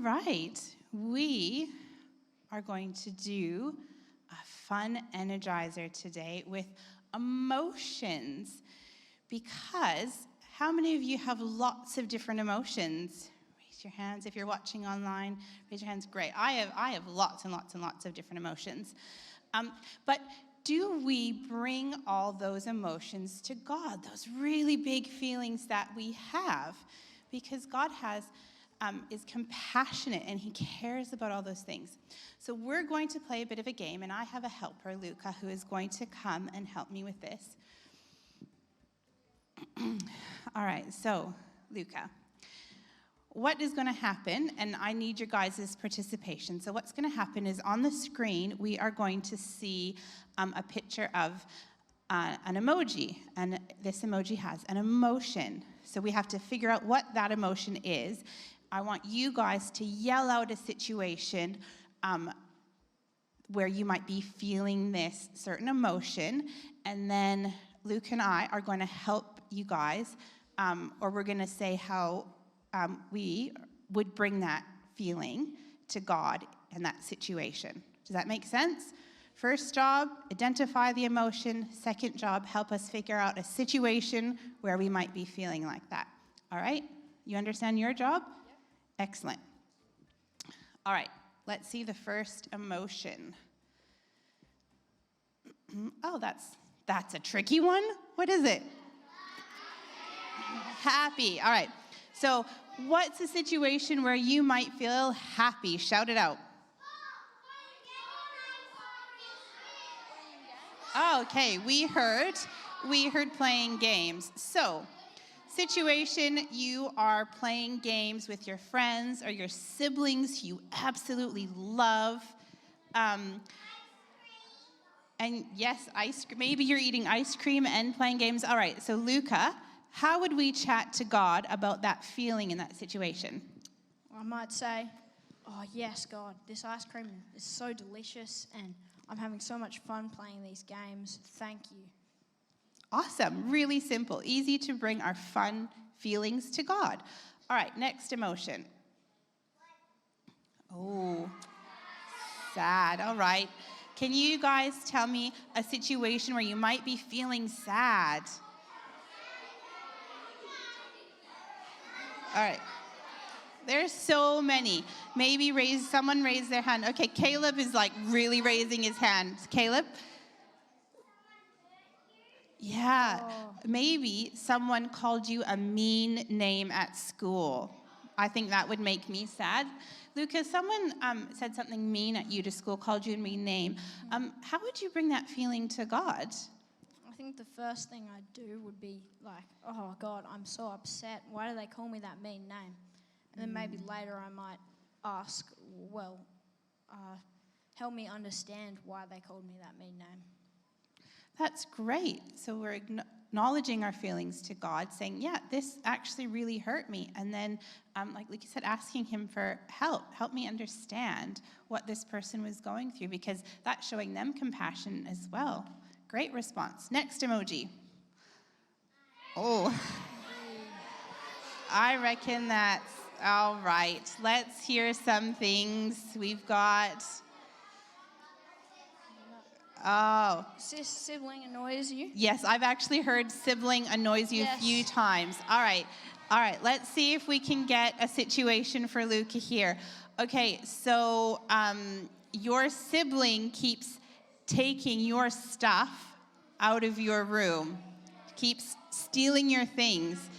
right, we are going to do a fun energizer today with emotions, because how many of you have lots of different emotions? Raise your hands if you're watching online. Raise your hands. Great. I have lots and lots and lots of different emotions. But do we bring all those emotions to God, those really big feelings that we have? Because God is compassionate and he cares about all those things. So we're going to play a bit of a game, and I have a helper, Luca, who is going to come and help me with this. All right, so Luca, what is going to happen, and I need your guys' participation. So what's going to happen is on the screen, we are going to see a picture of an emoji, and this emoji has an emotion. So we have to figure out what that emotion is. I want you guys to yell out a situation where you might be feeling this certain emotion, and then Luke and I are going to help you guys, or we're going to say how we would bring that feeling to God in that situation. Does that make sense? First job, identify the emotion. Second job, help us figure out a situation where we might be feeling like that. All right? You understand your job? Yep. Excellent. All right, let's see the first emotion. Oh, that's a tricky one. What is it? Happy. All right. So what's a situation where you might feel happy? Shout it out. Okay, we heard playing games. So, situation, you are playing games with your friends or your siblings you absolutely love. And yes, ice cream. Maybe you're eating ice cream and playing games. All right, so Luca, how would we chat to God about that feeling in that situation? I might say, oh yes, God, this ice cream is so delicious and I'm having so much fun playing these games. Thank you. Awesome. Really simple. Easy to bring our fun feelings to God. All right, next emotion. Oh, sad. All right. Can you guys tell me a situation where you might be feeling sad? All right. There's so many. Maybe someone raise their hand. Okay, Caleb is like really raising his hand. Caleb? Yeah. Oh. Maybe someone called you a mean name at school. I think that would make me sad. Lucas, someone said something mean at you to school, called you a mean name. How would you bring that feeling to God? I think the first thing I'd do would be like, oh God, I'm so upset. Why do they call me that mean name? And then maybe later I might ask, well, help me understand why they called me that mean name. That's great. So we're acknowledging our feelings to God, saying, yeah, this actually really hurt me. And then, like you said, asking him for help. Help me understand what this person was going through, because that's showing them compassion as well. Great response. Next emoji. Oh, I reckon that's all right. Let's hear some things. We've got... Oh. Sibling annoys you? Yes, I've actually heard sibling annoys you a few times. All right, let's see if we can get a situation for Luca here. Okay, so your sibling keeps taking your stuff out of your room, keeps stealing your things.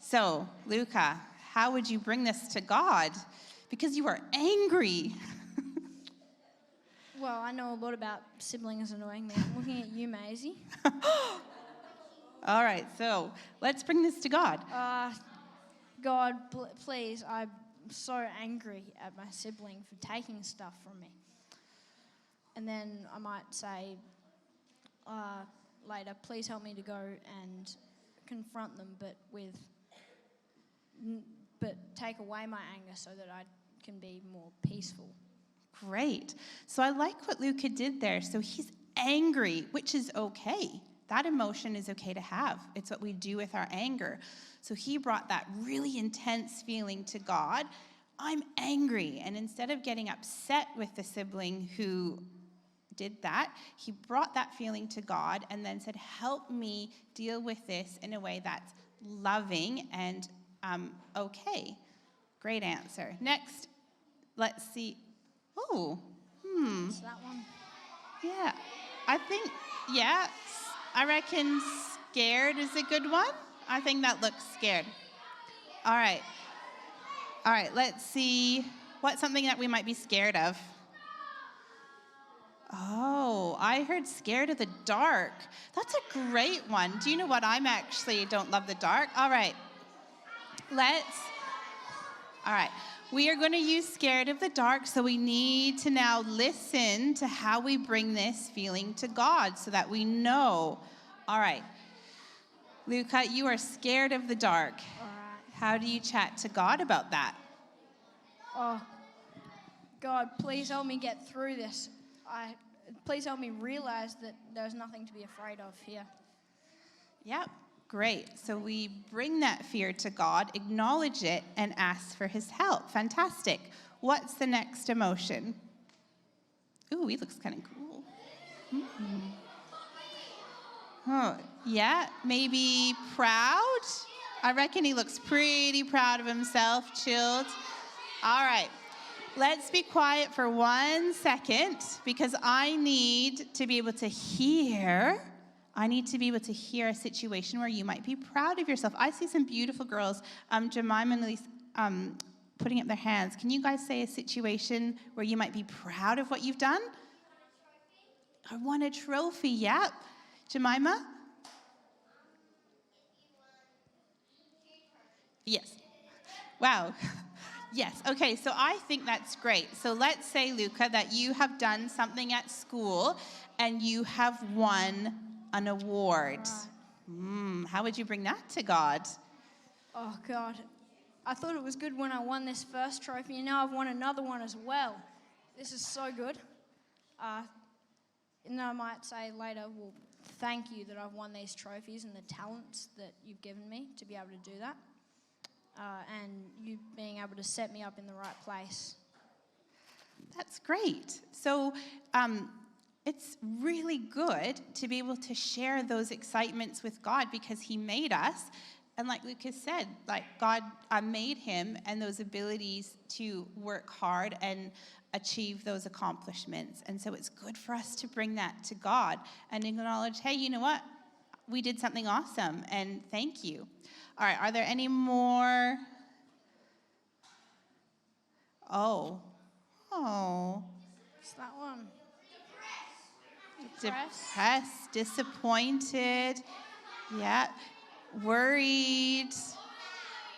So, Luca, how would you bring this to God? Because you are angry. Well, I know a lot about siblings annoying me. I'm looking at you, Maisie. All right, so let's bring this to God. God, please, I'm so angry at my sibling for taking stuff from me. And then I might say later, please help me to go and confront them, but take away my anger so that I can be more peaceful. Great. So I like what Luca did there. So he's angry, which is okay. That emotion is okay to have. It's what we do with our anger. So he brought that really intense feeling to God, I'm angry. And instead of getting upset with the sibling who did that, he brought that feeling to God and then said, help me deal with this in a way that's loving and okay. Great answer. Next, let's see. Oh, It's that one. yeah. I think, yeah, I reckon scared is a good one. I think that looks scared. All right. All right, let's see. What's something that we might be scared of? Oh, I heard scared of the dark. That's a great one. Do you know what? I'm actually don't love the dark. All right. All right. We are going to use scared of the dark, so we need to now listen to how we bring this feeling to God so that we know. All right. Luca, you are scared of the dark. All right. How do you chat to God about that? Oh, God, please help me get through this. Please help me realize that there's nothing to be afraid of here. Yep, great. So we bring that fear to God, acknowledge it, and ask for his help. Fantastic. What's the next emotion? Ooh, he looks kind of cool. Oh, yeah, maybe proud? I reckon he looks pretty proud of himself, chilled. All right. Let's be quiet for 1 second because I need to be able to hear. I need to be able to hear a situation where you might be proud of yourself. I see some beautiful girls, Jemima and Elise, putting up their hands. Can you guys say a situation where you might be proud of what you've done? I won a trophy, yep. Jemima? Yes. Wow. Yes, okay, so I think that's great. So let's say, Luca, that you have done something at school and you have won an award. Right. How would you bring that to God? Oh, God. I thought it was good when I won this first trophy, and now I've won another one as well. This is so good. And then I might say later, well, thank you that I've won these trophies and the talents that you've given me to be able to do that. And you being able to set me up in the right place. That's great. So it's really good to be able to share those excitements with God because he made us. And like Lucas said, like God made him and those abilities to work hard and achieve those accomplishments. And so it's good for us to bring that to God and acknowledge, hey, you know what? We did something awesome and thank you. All right, are there any more? Oh. It's that one. Depressed, disappointed, yeah, worried.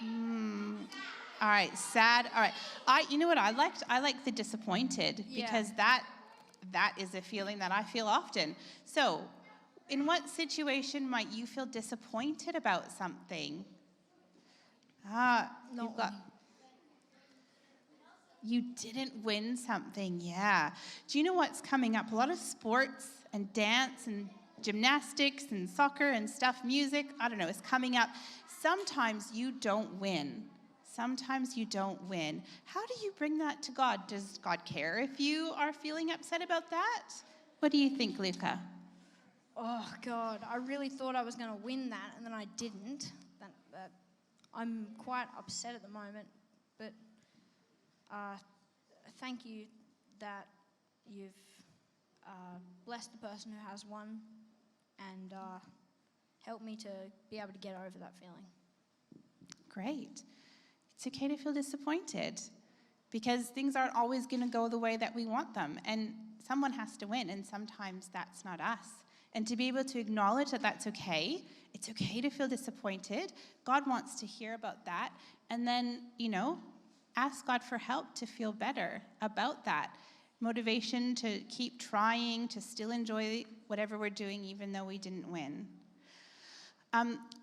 All right, sad. All right, you know what I liked? I like the disappointed because that is a feeling that I feel often. So, in what situation might you feel disappointed about something? You didn't win something, yeah. Do you know what's coming up? A lot of sports and dance and gymnastics and soccer and stuff, music, I don't know, is coming up. Sometimes you don't win. Sometimes you don't win. How do you bring that to God? Does God care if you are feeling upset about that? What do you think, Luca? Oh, God, I really thought I was going to win that, and then I didn't. I'm quite upset at the moment, but thank you that you've blessed the person who has won and helped me to be able to get over that feeling. Great. It's okay to feel disappointed because things aren't always going to go the way that we want them, and someone has to win, and sometimes that's not us. And to be able to acknowledge that that's okay, it's okay to feel disappointed. God wants to hear about that. And then, ask God for help to feel better about that. Motivation to keep trying, to still enjoy whatever we're doing, even though we didn't win.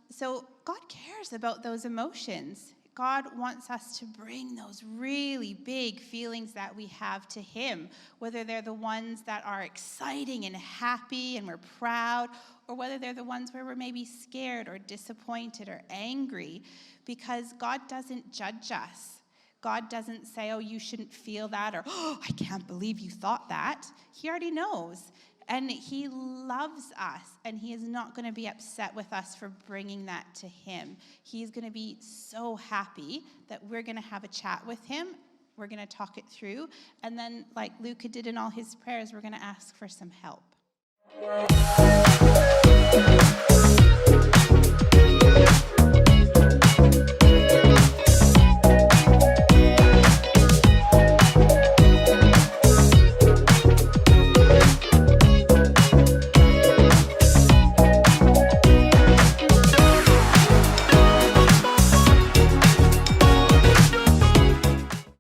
So God cares about those emotions. God wants us to bring those really big feelings that we have to him, whether they're the ones that are exciting and happy and we're proud, or whether they're the ones where we're maybe scared or disappointed or angry, because God doesn't judge us. God doesn't say, oh, you shouldn't feel that, or, oh, I can't believe you thought that. He already knows. And he loves us, and he is not going to be upset with us for bringing that to him. He's going to be so happy that we're going to have a chat with him. We're going to talk it through. And then, like Luca did in all his prayers, we're going to ask for some help.